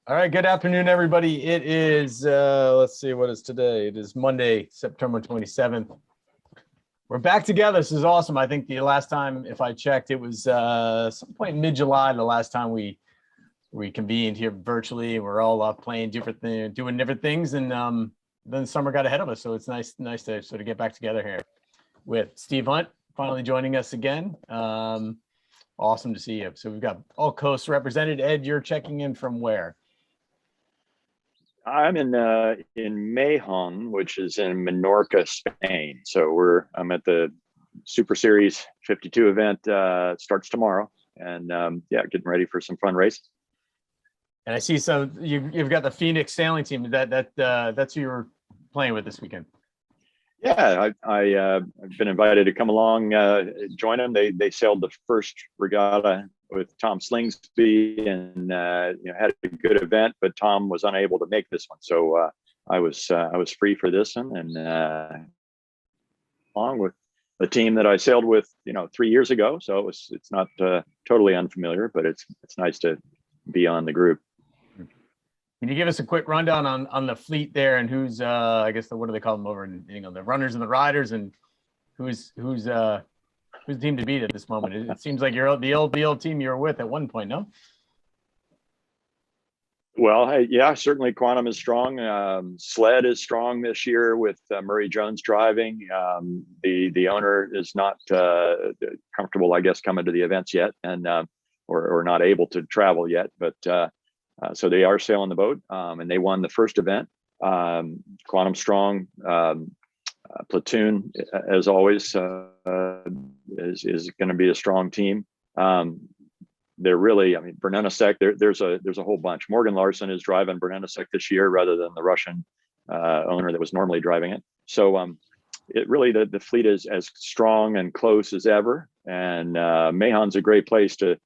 All right, good afternoon, everybody. It is, let's see, what is today? It is Monday, September 27th. We're back together. This is awesome. I think the last time, if I checked, it was some point in mid-July, the last time we convened here virtually. We're all playing different things, doing different things, and then summer got ahead of us. So it's nice to sort of get back together here with Steve Hunt finally joining us again. Awesome to see you. So we've got all coasts represented. Ed, you're checking in from where? I'm in Mahon, which is in Menorca, Spain. So I'm at the Super Series 52 event. It starts tomorrow, and getting ready for some fun races. And I see you've got the Phoenix sailing team. That's who you're playing with this weekend. Yeah, I've been invited to come along, join them. They sailed the first regatta with Tom Slingsby, and had a good event. But Tom was unable to make this one, so I was free for this one, and along with the team that I sailed with, 3 years ago. So it's not totally unfamiliar, but it's nice to be on the group. Can you give us a quick rundown on the fleet there, and who's I guess what do they call them over in the runners and the riders, and who's the team to beat at this moment? It seems like you're the old team you were with at one point, no? Well, yeah, certainly Quantum is strong. Sled is strong this year with Murray Jones driving. The owner is not comfortable, I guess, coming to the events yet, and or not able to travel yet, but. So they are sailing the boat, and they won the first event. Quantum strong, Platoon, as always, is going to be a strong team. They're really, Bernenasek, there's a whole bunch. Morgan Larson is driving Bernenasek this year rather than the Russian owner that was normally driving it. So it really, the fleet is as strong and close as ever. And Mahon's a great place to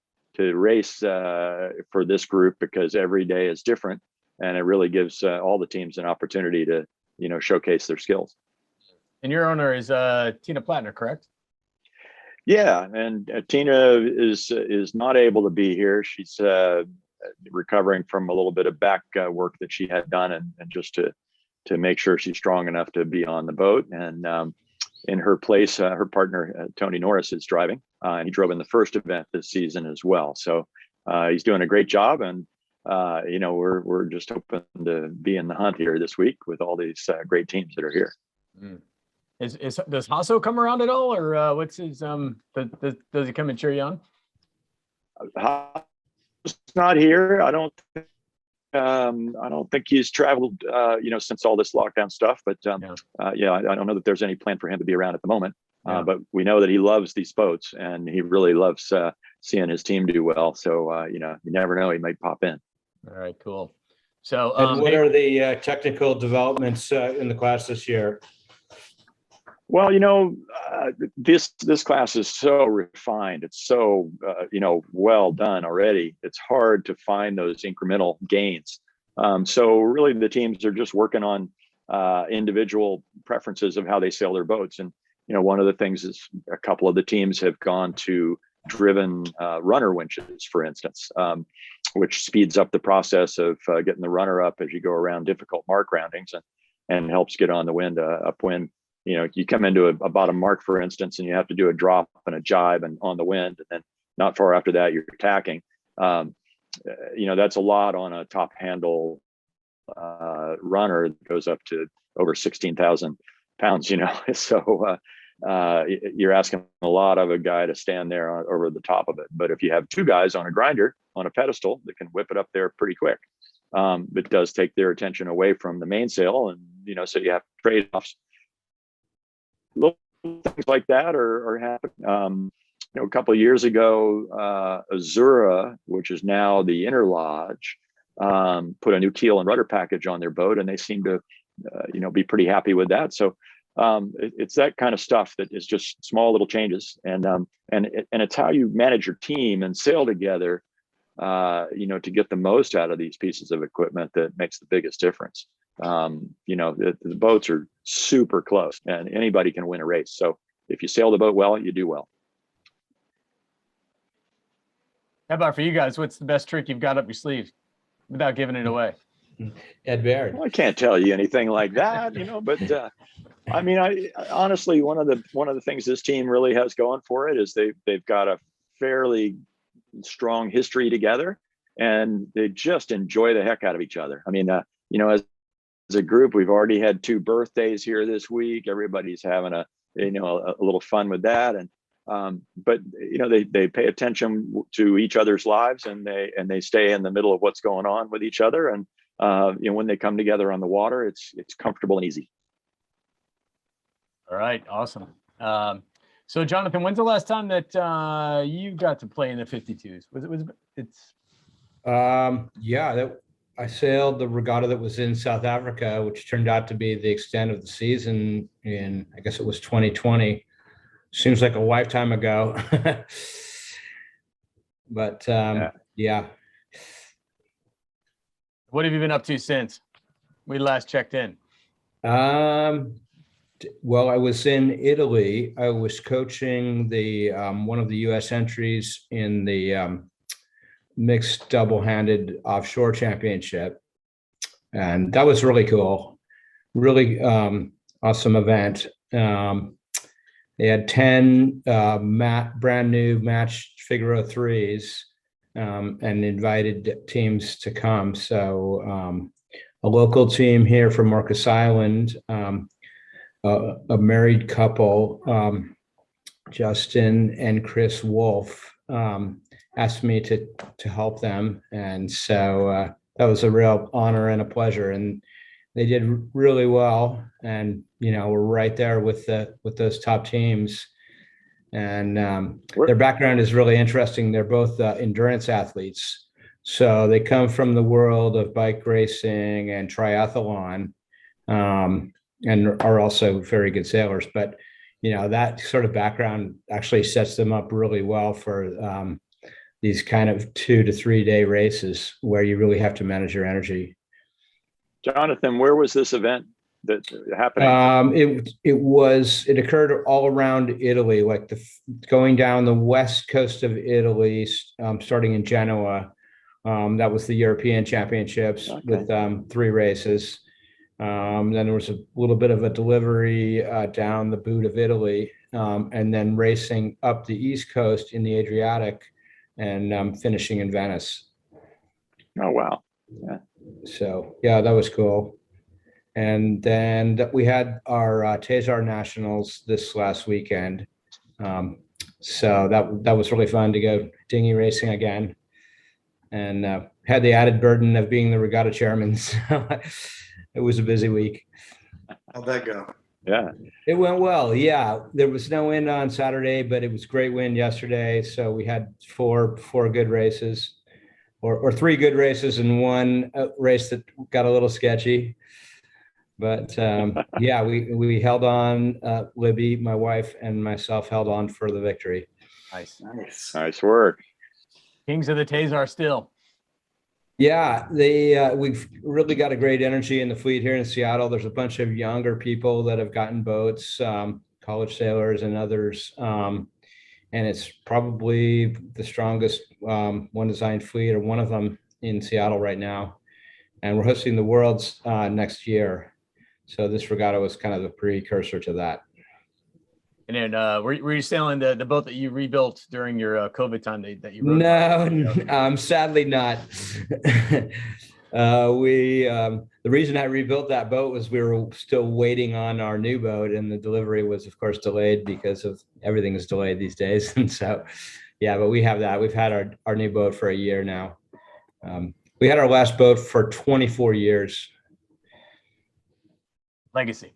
race for this group, because every day is different, and it really gives all the teams an opportunity to showcase their skills. And your owner is Tina Plattner, correct? Yeah, and Tina is not able to be here. She's recovering from a little bit of back work that she had done, and just to make sure she's strong enough to be on the boat. And in her place, her partner Tony Norris is driving, and he drove in the first event this season as well. So he's doing a great job, and we're just hoping to be in the hunt here this week with all these great teams that are here. Does Hasso come around at all, or what's his does he come and cheer you on? Hasso's not here. I don't think he's traveled, since all this lockdown stuff. But I don't know that there's any plan for him to be around at the moment. But we know that he loves these boats, and he really loves seeing his team do well. So you never know, he might pop in. All right, cool. So, what are the technical developments in the class this year? Well, this class is so refined. It's so, well done already. It's hard to find those incremental gains. So really the teams are just working on individual preferences of how they sail their boats. And, one of the things is a couple of the teams have gone to driven runner winches, for instance, which speeds up the process of getting the runner up as you go around difficult mark roundings, and helps get on the wind, upwind. You come into a bottom mark, for instance, and you have to do a drop and a jibe and on the wind, and then not far after that, you're tacking. That's a lot on a top handle runner that goes up to over 16,000 pounds, So you're asking a lot of a guy to stand there over the top of it. But if you have two guys on a grinder on a pedestal that can whip it up there pretty quick, it does take their attention away from the mainsail, and so you have trade-offs. Little things like that are happening. A couple of years ago, Azura, which is now the Inner Lodge, put a new keel and rudder package on their boat, and they seem to, be pretty happy with that. So it's that kind of stuff that is just small little changes, and it's how you manage your team and sail together, to get the most out of these pieces of equipment that makes the biggest difference. The boats are super close, and anybody can win a race. So if you sail the boat well, you do well. How about for you guys? What's the best trick you've got up your sleeve? without giving it away? Ed Baird. Well, I can't tell you anything like that, but I mean, I honestly, one of the things this team really has going for it is they've got a fairly strong history together, and they just enjoy the heck out of each other. I mean, as a group, we've already had 2 birthdays here this week. Everybody's having a little fun with that, and but they pay attention to each other's lives, and they stay in the middle of what's going on with each other, and when they come together on the water, it's comfortable and easy. All right, awesome. So Jonathan, when's the last time that you got to play in the 52s? I sailed the regatta that was in South Africa, which turned out to be the extent of the season in, I guess it was 2020. Seems like a lifetime ago. But yeah. What have you been up to since we last checked in? Well, I was in Italy. I was coaching the one of the U.S. entries in the mixed double-handed offshore championship, and that was really cool. Really awesome event. They had 10 brand new match Figaro 3s and invited teams to come. So a local team here from Marcus Island, a married couple, Justin and Chris Wolf, asked me to help them, and so that was a real honor and a pleasure. And they did really well, and we're right there with those top teams. And their background is really interesting. They're both endurance athletes, so they come from the world of bike racing and triathlon. And are also very good sailors, but that sort of background actually sets them up really well for these kind of 2 to 3 day races where you really have to manage your energy. Jonathan, where was this event that happened? It occurred all around Italy, like going down the west coast of Italy, starting in Genoa. That was the European Championships. Okay. With 3 races. Then there was a little bit of a delivery down the boot of Italy, and then racing up the East Coast in the Adriatic, and finishing in Venice. Oh, wow. Yeah. So, yeah, that was cool. And then we had our Tezar Nationals this last weekend. So that was really fun to go dinghy racing again, and had the added burden of being the regatta chairman. So it was a busy week. How'd that go? Yeah. It went well. Yeah. There was no wind on Saturday, but it was great wind yesterday. So we had four good races, or 3 good races, and 1 race that got a little sketchy. But yeah, we held on. Libby, my wife, and myself held on for the victory. Nice work. Kings of the Tezar still. Yeah, we've really got a great energy in the fleet here in Seattle. There's a bunch of younger people that have gotten boats, college sailors and others, and it's probably the strongest one design fleet, or one of them, in Seattle right now. And we're hosting the Worlds next year, so this regatta was kind of a precursor to that. And then were you sailing the boat that you rebuilt during your COVID time that you rode? No, sadly not. The reason I rebuilt that boat was we were still waiting on our new boat, and the delivery was, of course, delayed because of everything is delayed these days. And so, yeah, but we have that. We've had our new boat for a year now. We had our last boat for 24 years. Legacy.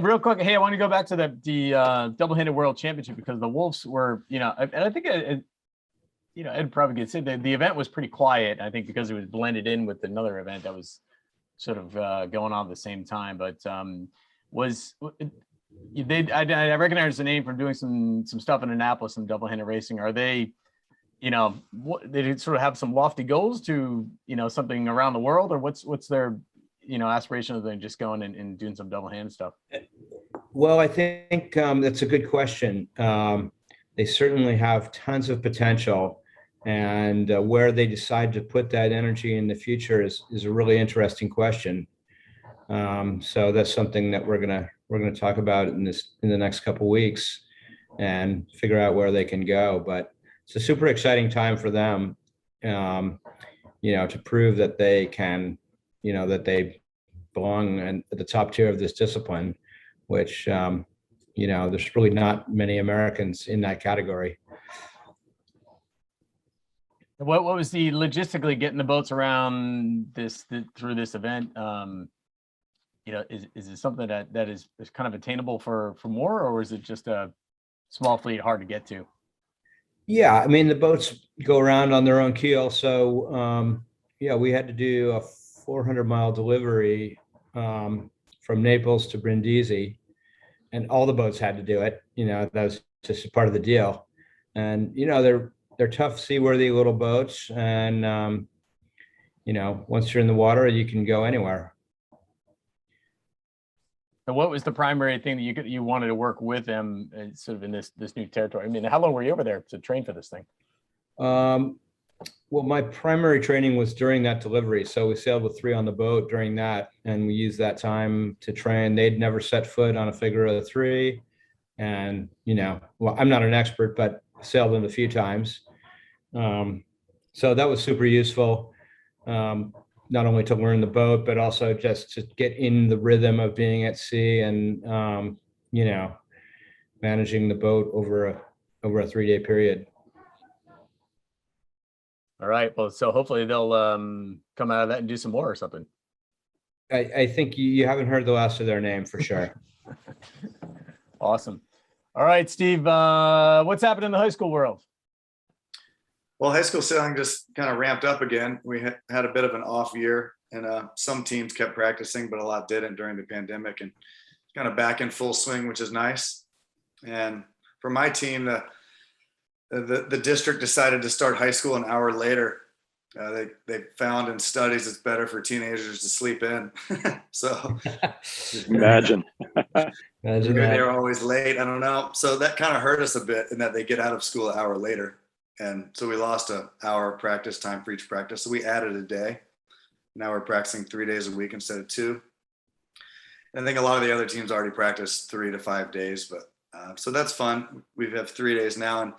Real quick, hey, I want to go back to the double-handed world championship, because the Wolves were, and I think Ed probably gets it. The event was pretty quiet, I think, because it was blended in with another event that was sort of going on at the same time. But I recognize the name from doing some stuff in Annapolis, some double-handed racing. Are they, they sort of have some lofty goals to, something around the world, or what's their aspiration other than just going and doing some double-handed stuff? Well, I think that's a good question. They certainly have tons of potential, And where they decide to put that energy in the future is a really interesting question. So that's something that we're gonna talk about in the next couple of weeks and figure out where they can go. But it's a super exciting time for them, to prove that they can, that they belong at the top tier of this discipline, which, there's really not many Americans in that category. What was the logistically getting the boats around through this event? Is it something that is kind of attainable for more, or is it just a small fleet hard to get to? Yeah, I mean, the boats go around on their own keel. So, we had to do a 400-mile delivery from Naples to Brindisi, and all the boats had to do it. That was just a part of the deal. And, they're tough, seaworthy little boats. And, once you're in the water, you can go anywhere. And what was the primary thing that you wanted to work with them sort of in this new territory? I mean, how long were you over there to train for this thing? Well, my primary training was during that delivery. So we sailed with 3 on the boat during that, and we used that time to train. They'd never set foot on a figure of 3. And, well, I'm not an expert, but sailed them a few times. So that was super useful. Not only to learn the boat, but also just to get in the rhythm of being at sea and, managing the boat over a 3-day period. All right. Well, so hopefully they'll come out of that and do some more or something. I think you haven't heard the last of their name for sure. Awesome. All right, Steve, what's happened in the high school world? Well, high school sailing just kind of ramped up again. We had a bit of an off year, and some teams kept practicing, but a lot didn't during the pandemic, and kind of back in full swing, which is nice. And for my team, the district decided to start high school an hour later. They found in studies it's better for teenagers to sleep in. So Imagine. maybe they were always late. I don't know. So that kind of hurt us a bit in that they get out of school an hour later. And so we lost an hour of practice time for each practice. So we added a day. Now we're practicing 3 days a week instead of 2. And I think a lot of the other teams already practice 3 to 5 days, but so that's fun. We have 3 days now. And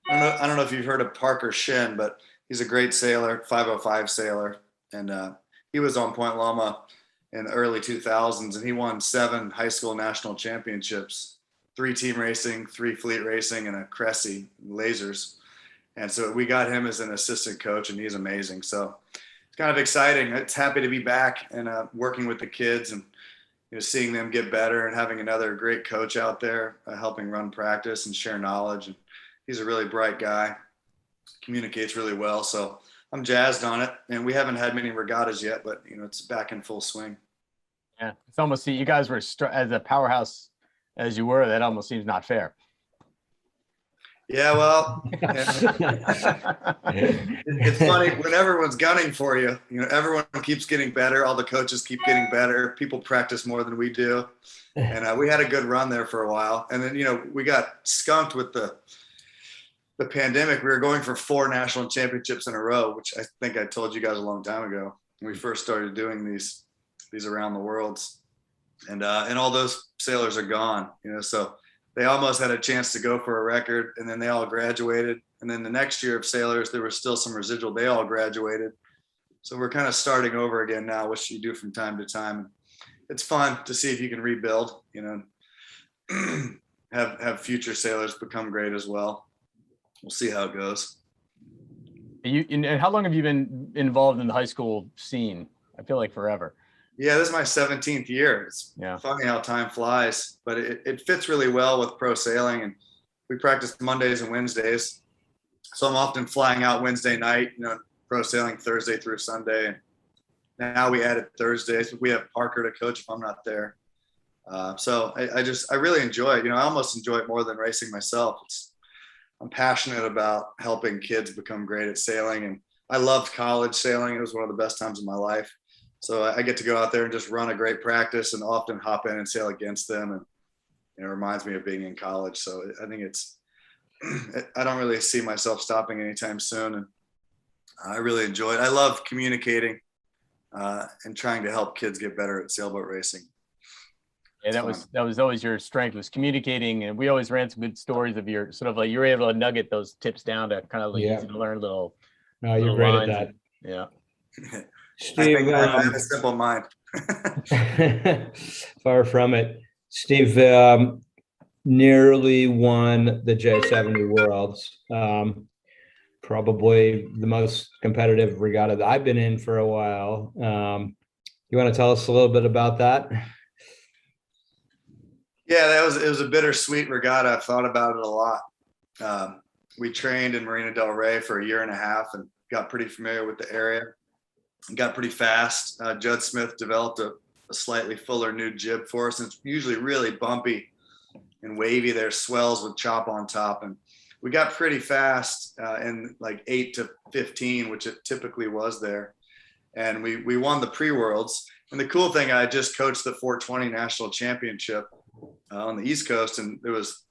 I don't know if you've heard of Parker Shin, but he's a great sailor, 505 sailor. And he was on Point Loma in the early 2000s, and he won 7 high school national championships, 3 team racing, 3 fleet racing, and a Cressy lasers. And so we got him as an assistant coach, and he's amazing. So it's kind of exciting. It's happy to be back and working with the kids and seeing them get better and having another great coach out there helping run practice and share knowledge. And he's a really bright guy, communicates really well. So I'm jazzed on it. And we haven't had many regattas yet, but it's back in full swing. Yeah, it's almost, you guys were as a powerhouse as you were. That almost seems not fair. Yeah, well, it's funny when everyone's gunning for you. Everyone keeps getting better. All the coaches keep getting better. People practice more than we do, and we had a good run there for a while. And then we got skunked with the pandemic. We were going for 4 national championships in a row, which I think I told you guys a long time ago when we first started doing these around the worlds, and all those sailors are gone. So. They almost had a chance to go for a record, and then they all graduated. And then the next year of sailors, there was still some residual. They all graduated. So we're kind of starting over again now, which you do from time to time. It's fun to see if you can rebuild, have future sailors become great as well. We'll see how it goes. And how long have you been involved in the high school scene? I feel like forever. Yeah, this is my 17th year. It's funny how time flies, but it fits really well with pro sailing. And we practice Mondays and Wednesdays. So I'm often flying out Wednesday night, pro sailing Thursday through Sunday. And now we added Thursdays. We have Parker to coach if I'm not there. So I really enjoy it. I almost enjoy it more than racing myself. I'm passionate about helping kids become great at sailing. And I loved college sailing. It was one of the best times of my life. So I get to go out there and just run a great practice and often hop in and sail against them. And it reminds me of being in college. So I think it's I don't really see myself stopping anytime soon. And I really enjoy it. I love communicating and trying to help kids get better at sailboat racing. Yeah, that was always your strength, was communicating, and we always ran some good stories of your sort of like, you were able to nugget those tips down to kind of like easy to learn little. No, you're great at that. Yeah. Steve, I have a simple mind. far from it. Steve nearly won the J70 Worlds. Probably the most competitive regatta that I've been in for a while. You want to tell us a little bit about that? Yeah, it was a bittersweet regatta. I've thought about it a lot. We trained in Marina del Rey for a year and a half and got pretty familiar with the area. Got pretty fast. Judd Smith developed a slightly fuller new jib for us. And it's usually really bumpy and wavy. There's swells with chop on top. And we got pretty fast in like 8 to 15, which it typically was there. And we won the PreWorlds. And the cool thing, I just coached the 420 National Championship on the East Coast, and there was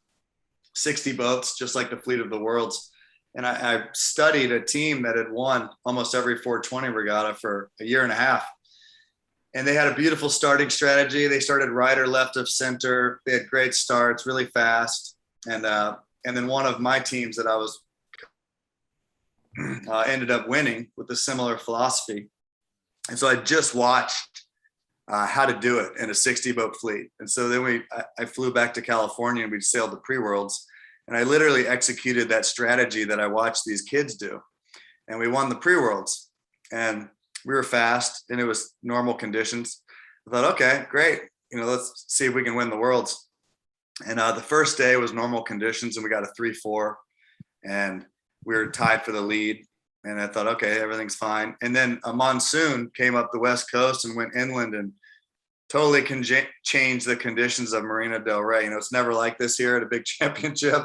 60 boats, just like the Fleet of the Worlds. And I studied a team that had won almost every 420 regatta for a year and a half. And they had a beautiful starting strategy. They started rider left of center. They had great starts, really fast. And then one of my teams that I was ended up winning with a similar philosophy. And so I just watched how to do it in a 60 boat fleet. And so then I flew back to California and we sailed the PreWorlds, and I literally executed that strategy that I watched these kids do. And we won the PreWorlds, and we were fast and it was normal conditions. I thought, okay, great. Let's see if we can win the Worlds. And the first day was normal conditions and we got a 3-4 and we were tied for the lead. And I thought, okay, everything's fine. And then a monsoon came up the West Coast and went inland and totally change the conditions of Marina del Rey. It's never like this here at a big championship.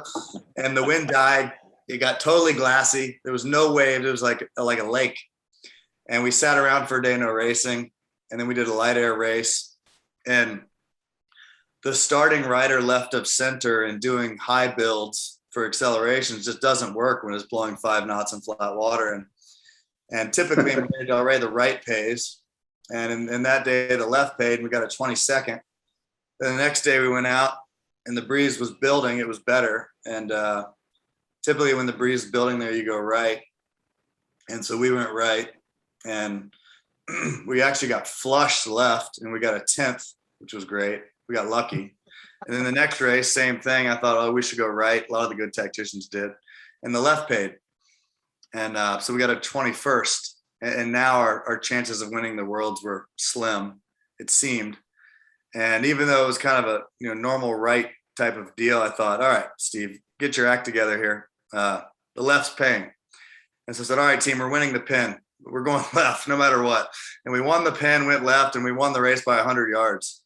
And the wind died. It got totally glassy. There was no wave. It was like a lake. And we sat around for a day, no racing. And then we did a light air race. And the starting rider left of center and doing high builds for accelerations just doesn't work when it's blowing 5 knots in flat water. And typically in Marina del Rey, the right pays. And in that day, the left paid, and we got a 22nd. Then the next day we went out and the breeze was building. It was better. And typically when the breeze is building there, you go right. And so we went right, and we actually got flush left, and we got a 10th, which was great. We got lucky. And then the next race, same thing. I thought, oh, we should go right. A lot of the good tacticians did. And the left paid. And so we got a 21st. And now our chances of winning the Worlds were slim, it seemed. And even though it was kind of a normal right type of deal, I thought, all right, Steve, get your act together here. The left's paying. And so I said, all right, team, we're winning the pin. We're going left no matter what. And we won the pin, went left, and we won the race by 100 yards,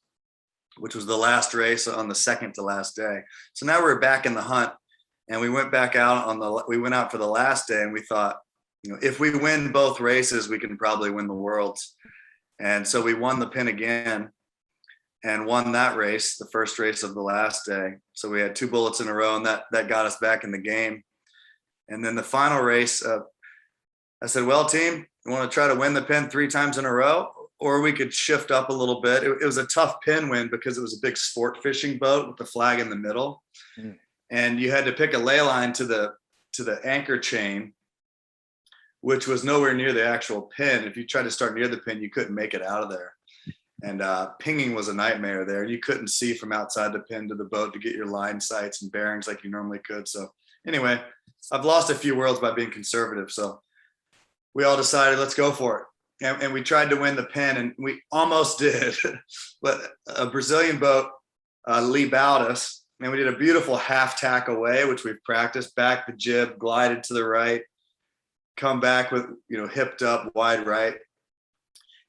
which was the last race on the second to last day. So now we're back in the hunt, and we went back out we went out for the last day, and we thought, if we win both races, we can probably win the Worlds. And so we won the pin again and won that race, the first race of the last day. So we had 2 bullets in a row, and that got us back in the game. And then the final race, I said, well, team, you want to try to win the pin 3 times in a row? Or we could shift up a little bit. It was a tough pin win because it was a big sport fishing boat with the flag in the middle. Mm. And you had to pick a ley line to the anchor chain, which was nowhere near the actual pin. If you tried to start near the pin, you couldn't make it out of there. And pinging was a nightmare there. You couldn't see from outside the pin to the boat to get your line sights and bearings like you normally could. So anyway, I've lost a few Worlds by being conservative. So we all decided, let's go for it. And we tried to win the pin, and we almost did. But a Brazilian boat lee bowed us, and we did a beautiful half tack away, which we've practiced, back the jib, glided to the right, come back with, hipped up, wide right.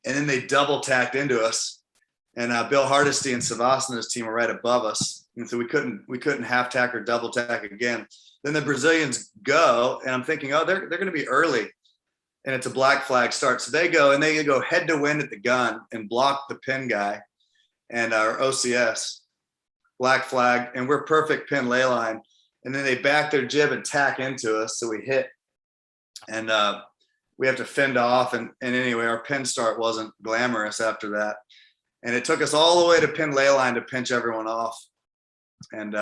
And then they double tacked into us. And Bill Hardesty and Savasana's team were right above us. And so we couldn't half tack or double tack again. Then the Brazilians go, and I'm thinking, oh, they're going to be early. And it's a black flag start. So they go head to wind at the gun and block the pin guy and our OCS, black flag. And we're perfect pin ley line. and then they back their jib and tack into us. So we hit, and we have to fend off. And anyway, our pin start wasn't glamorous after that. And it took us all the way to pin ley line to pinch everyone off. And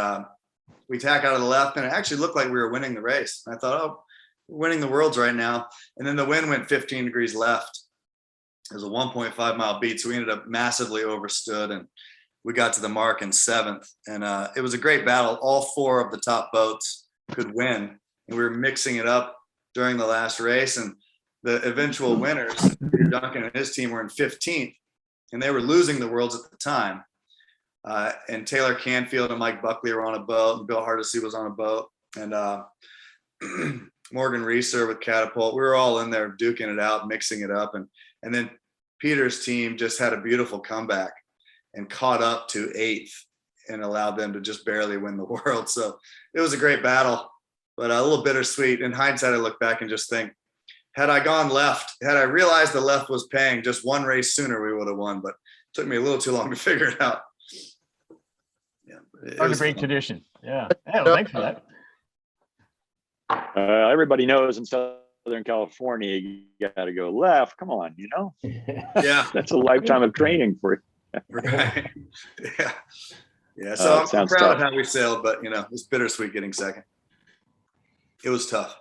we tack out of the left, and it actually looked like we were winning the race. And I thought, oh, we're winning the worlds right now. And then the wind went 15 degrees left. It was a 1.5 mile beat. So we ended up massively overstood, and we got to the mark in 7th. And it was a great battle. All 4 of the top boats could win. And we were mixing it up during the last race. And the eventual winners, Peter Duncan and his team, were in 15th. And they were losing the worlds at the time. And Taylor Canfield and Mike Buckley were on a boat, and Bill Hardesty was on a boat, and Morgan Reeser with Catapult. We were all in there duking it out, mixing it up. And then Peter's team just had a beautiful comeback and caught up to 8th and allowed them to just barely win the world. So it was a great battle, but a little bittersweet. In hindsight, I look back and just think, had I gone left, had I realized the left was paying just one race sooner, we would have won, but it took me a little too long to figure it out. Yeah, Hard to break tradition. Yeah. Well, thanks for that. Everybody knows in Southern California, you got to go left. Come on, you know? Yeah. That's a lifetime of training for you. Right. Yeah. Yeah. So I'm proud of how we sailed, but you know, it's bittersweet getting second. It was tough.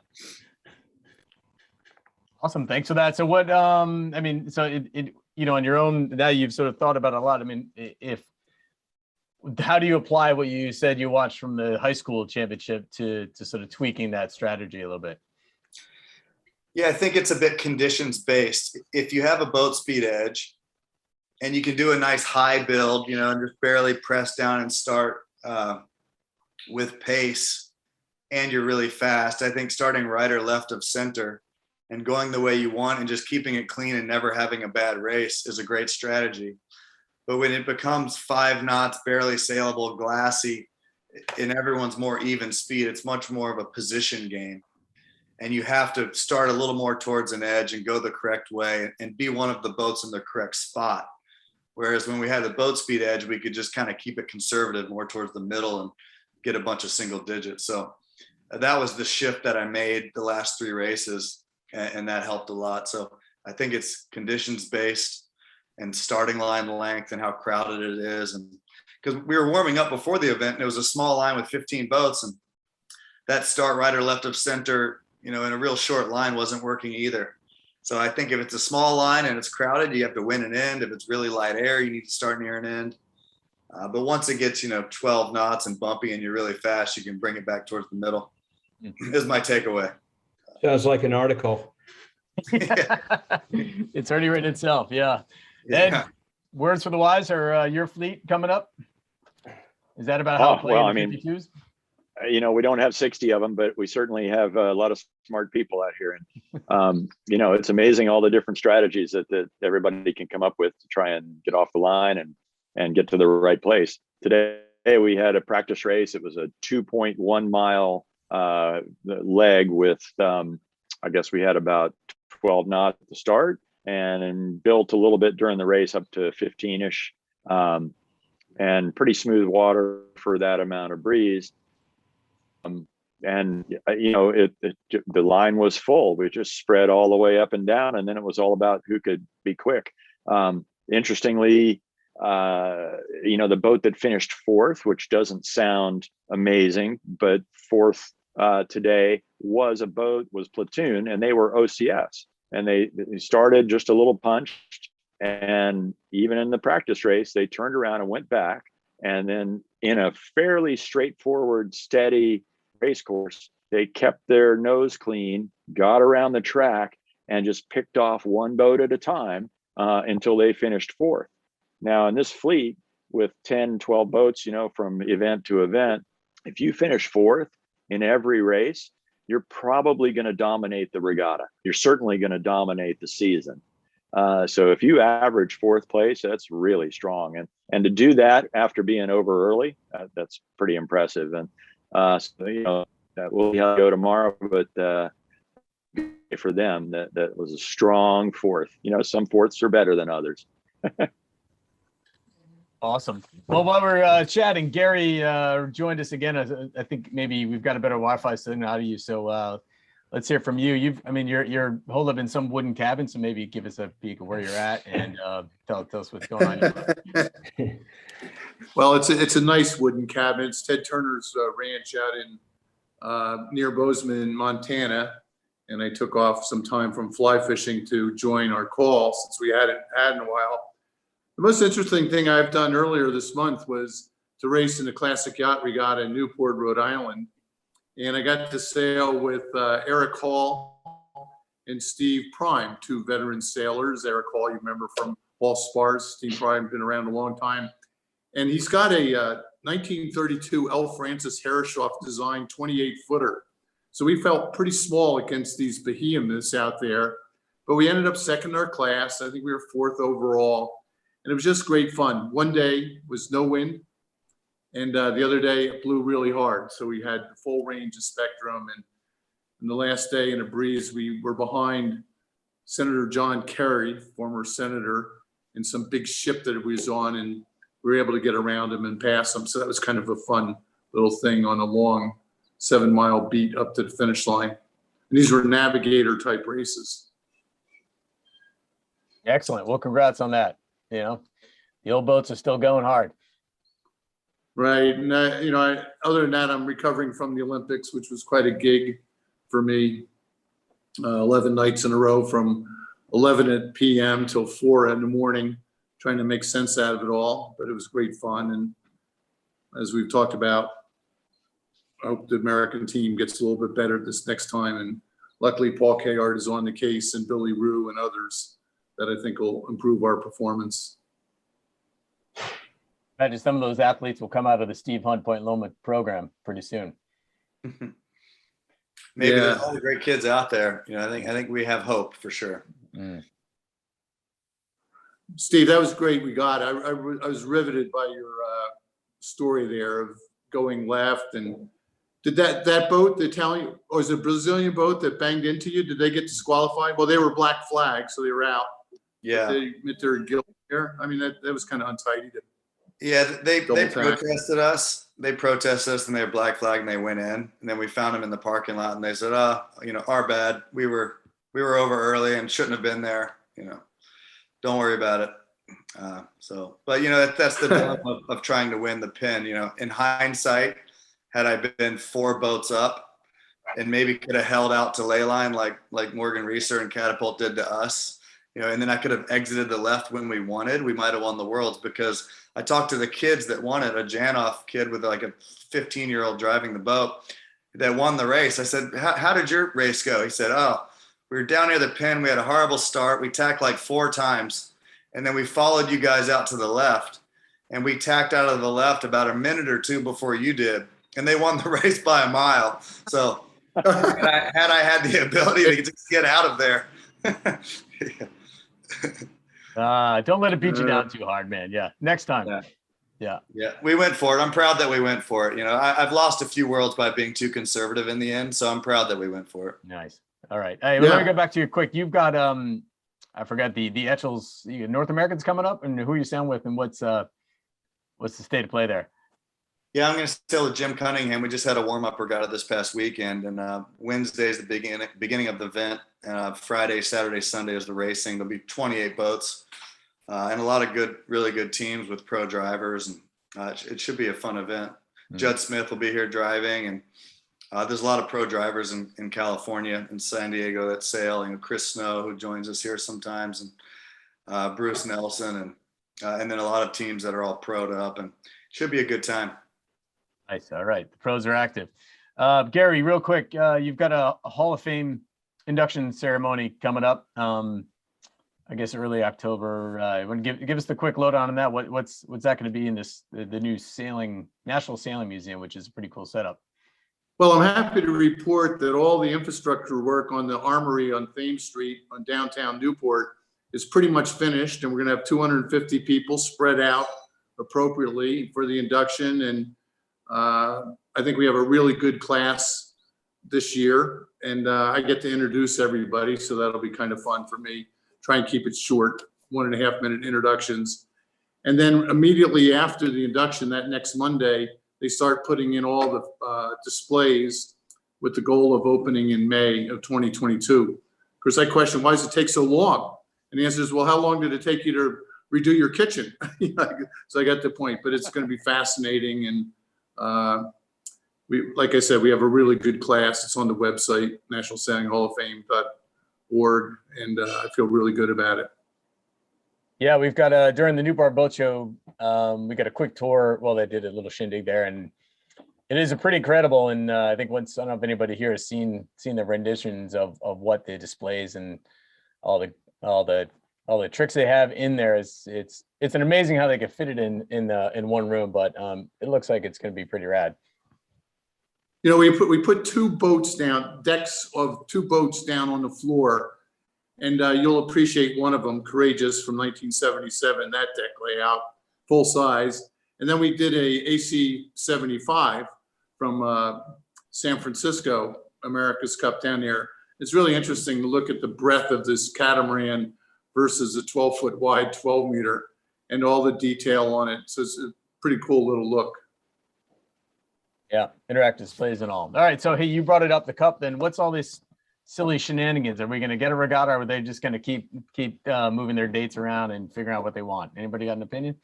Awesome. Thanks for that. So what, I mean, so it you know, on your own, now you've sort of thought about it a lot. I mean, how do you apply what you said you watched from the high school championship to sort of tweaking that strategy a little bit? Yeah, I think it's a bit conditions based. If you have a boat speed edge and you can do a nice high build, you know, and just barely press down and start with pace, and you're really fast, I think starting right or left of center and going the way you want and just keeping it clean and never having a bad race is a great strategy. But when it becomes 5 knots, barely sailable, glassy, and everyone's more even speed, it's much more of a position game. And you have to start a little more towards an edge and go the correct way and be one of the boats in the correct spot. Whereas when we had the boat speed edge, we could just kind of keep it conservative, more towards the middle, and get a bunch of single digits. So that was the shift that I made the last 3 races, and that helped a lot. So I think it's conditions based and starting line length and how crowded it is. And because we were warming up before the event, and it was a small line with 15 boats, and that start right or left of center, you know, in a real short line wasn't working either. So I think if it's a small line and it's crowded, you have to win an end. If it's really light air, you need to start near an end. But once it gets, you know, 12 knots and bumpy and you're really fast, you can bring it back towards the middle. Is my takeaway. Sounds like an article. It's already written itself. Yeah. Yeah. Ed, words for the wise, or your fleet coming up? Is that about how Well, I playing mean, 52s? you know, we don't have 60 of them, but we certainly have a lot of smart people out here. And, you know, it's amazing all the different strategies that everybody can come up with to try and get off the line and get to the right place. Today, we had a practice race. It was a 2.1 mile leg with, I guess we had about 12 knots at the start, and built a little bit during the race up to 15-ish, and pretty smooth water for that amount of breeze. And you know, the line was full. We just spread all the way up and down, and then it was all about who could be quick. Interestingly, you know, the boat that finished 4th, which doesn't sound amazing, but 4th today was Platoon, and they were OCS, and they started just a little punched, and even in the practice race, they turned around and went back, and then in a fairly straightforward, steady race course, they kept their nose clean, got around the track, and just picked off one boat at a time until they finished 4th. Now, in this fleet with 10, 12 boats, you know, from event to event, if you finish 4th in every race, you're probably going to dominate the regatta. You're certainly going to dominate the season. So if you average 4th place, that's really strong. And to do that after being over early, that's pretty impressive. And so, you know, we'll see how it go tomorrow, but for them, that was a strong 4th. You know, some 4ths are better than others. Awesome. Well, while we're chatting, Gary joined us again. I think maybe we've got a better Wi-Fi signal out of you. So let's hear from you. You're holed up in some wooden cabin, so maybe give us a peek of where you're at and tell us what's going on. Well, it's a nice wooden cabin. It's Ted Turner's ranch out in near Bozeman, Montana. And I took off some time from fly fishing to join our call since we hadn't had in a while. The most interesting thing I've done earlier this month was to race in the Classic Yacht Regatta in Newport, Rhode Island. And I got to sail with Eric Hall and Steve Prime, two veteran sailors. Eric Hall, you remember from Hall Spars. Steve Prime, been around a long time. And he's got a 1932 L. Francis Herreshoff designed 28-footer. So we felt pretty small against these behemoths out there. But we ended up second in our class. I think we were fourth overall. And it was just great fun. One day was no wind, and the other day it blew really hard. So we had the full range of spectrum. And the last day in a breeze, we were behind Senator John Kerry, former senator, in some big ship that he was on, and we were able to get around him and pass him. So that was kind of a fun little thing on a long 7-mile beat up to the finish line. And these were navigator type races. Excellent. Well, congrats on that. You know, the old boats are still going hard. Right. And, other than that, I'm recovering from the Olympics, which was quite a gig for me. 11 nights in a row from 11 p.m. till 4 in the morning, trying to make sense out of it all. But it was great fun. And as we've talked about, I hope the American team gets a little bit better this next time. And luckily, Paul Kayard is on the case, and Billy Rue and others that I think will improve our performance. Imagine some of those athletes will come out of the Steve Hunt Point Loma program pretty soon. Maybe Yeah. There's all the great kids out there. You know, I think we have hope for sure. Steve, that was great. We got it. I was riveted by your story there of going left. And did that boat, the Italian, or was it a Brazilian boat that banged into you? Did they get disqualified? Well, they were black flag, so they were out. Yeah. They admit their guilt there. I mean, that was kind of untidy. Yeah, they Double time. protested us. They protested us, and they were black flag, and they went in. And then we found them in the parking lot, and they said, our bad. We were over early and shouldn't have been there. You know, don't worry about it. But that's the dilemma of trying to win the pin. You know, in hindsight, had I been 4 boats up and maybe could have held out to ley line like Morgan Reeser and Catapult did to us, and then I could have exited the left when we wanted, we might have won the Worlds, because I talked to the kids that won it, a Janoff kid with like a 15-year-old driving the boat that won the race. I said, how did your race go? He said, we were down near the pin. We had a horrible start. We tacked like 4 times, and then we followed you guys out to the left, and we tacked out of the left about a minute or 2 before you did, and they won the race by a mile. So had I had the ability to just get out of there. Don't let it beat you down too hard, man. Yeah. Next time. Yeah. We went for it. I'm proud that we went for it. I've lost a few Worlds by being too conservative in the end, so I'm proud that we went for it. Nice. All right. Hey, let me go back to you quick. You've got I forgot the Etchells, North Americans coming up, and who you sound with, and what's the state of play there? Yeah, I'm going to sail with Jim Cunningham. We just had a warm-up regatta this past weekend, and Wednesday is the beginning of the event. Friday, Saturday, Sunday is the racing. There'll be 28 boats and a lot of really good teams with pro drivers, and it should be a fun event. Judd Smith will be here driving, and there's a lot of pro drivers in California and San Diego that sail. Chris Snow, who joins us here sometimes, and Bruce Nelson, and then a lot of teams that are all pro'd up, and it should be a good time. Nice. All right. The pros are active. Gary, real quick, you've got a Hall of Fame induction ceremony coming up. I guess early October. Want to give us the quick lowdown on that? What's that going to be in the new National Sailing Museum, which is a pretty cool setup? Well, I'm happy to report that all the infrastructure work on the Armory on Thames Street on downtown Newport is pretty much finished, and we're going to have 250 people spread out appropriately for the induction. And I think we have a really good class this year, and I get to introduce everybody, so that'll be kind of fun for me. Try and keep it short, 1.5 minute introductions. And then immediately after the induction, that next Monday, they start putting in all the displays with the goal of opening in May of 2022. Of course, I question, why does it take so long? And the answer is, well, how long did it take you to redo your kitchen? So I got the point, but it's going to be fascinating. And like I said, we have a really good class. It's on the website, National Sailing Hall of Fame.org, and I feel really good about it. Yeah, we've got during the Newport Boat Show, we got a quick tour. Well, they did a little shindig there, and it is a pretty incredible. And I think I don't know if anybody here has seen the renditions of what the displays and all the tricks they have in there. It's an amazing how they can fit it in one room, but it looks like it's going to be pretty rad. You know, we put two boats down, decks of two boats down on the floor, and you'll appreciate one of them, Courageous from 1977, that deck layout, full size. And then we did a AC-75 from San Francisco, America's Cup down there. It's really interesting to look at the breadth of this catamaran versus a 12-foot wide 12-meter and all the detail on it. So it's a pretty cool little look. Yeah, interactive displays and all. All right, so hey, you brought it up, the cup. Then what's all this silly shenanigans? Are we going to get a regatta, or are they just going to keep moving their dates around and figuring out what they want? Anybody got an opinion?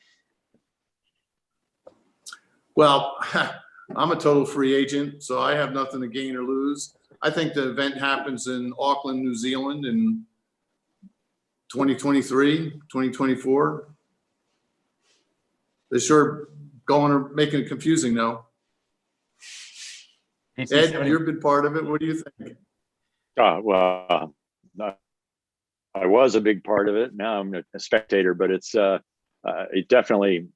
Well, I'm a total free agent, so I have nothing to gain or lose. I think the event happens in Auckland, New Zealand in 2023, 2024. They're sure going or making it confusing though. Ed, you're a big part of it. What do you think? Well, I was a big part of it. Now I'm a spectator, but it definitely,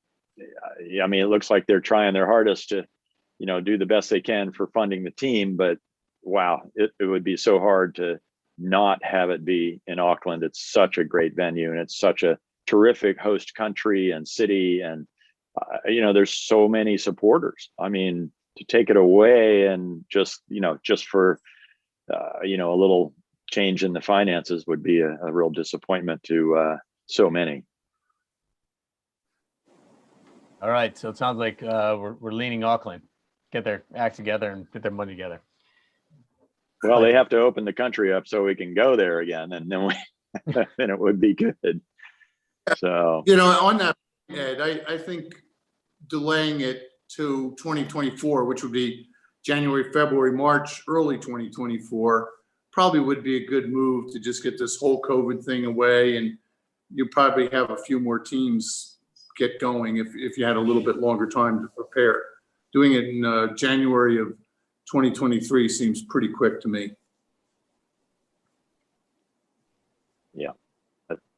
I mean, it looks like they're trying their hardest to, do the best they can for funding the team. But wow, it would be so hard to not have it be in Auckland. It's such a great venue, and it's such a terrific host country and city. And, there's so many supporters. I mean, to take it away and just for, a little change in the finances would be a real disappointment to so many. All right, so it sounds like we're leaning Auckland. Get their act together and get their money together. Well, they have to open the country up so we can go there again, and then then it would be good. So on that, Ed, I think delaying it to 2024, which would be January, February, March, early 2024, probably would be a good move to just get this whole COVID thing away, and you probably have a few more teams get going if you had a little bit longer time to prepare. Doing it in January of 2023 seems pretty quick to me. Yeah,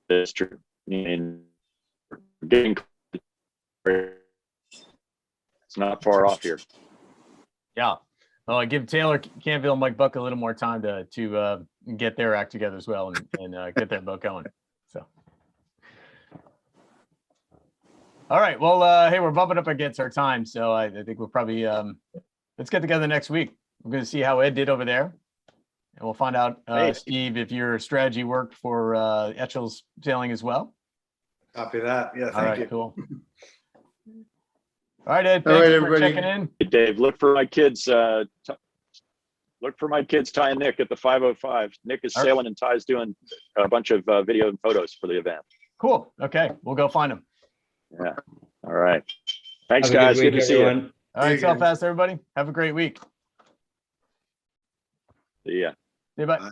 that's true. I mean, getting it's not far off here. Yeah. Well, I give Taylor Canville and Mike Buck a little more time to get their act together as well and get their boat going. So. All right. Well, hey, we're bumping up against our time, so I think we'll probably let's get together next week. We're going to see how Ed did over there, and we'll find out, Steve, if your strategy worked for Etchel's sailing as well. Copy that. Yeah, thank you. Cool. All right, Ed. Thanks for checking in. Hey, Dave, look for my kids. Ty and Nick at the 505. Nick is sailing and Ty's doing a bunch of video and photos for the event. Cool. Okay, we'll go find them. Yeah. All right. Thanks, guys. Good to see you. All right, sail fast, everybody. Have a great week. See ya. See you. Bye.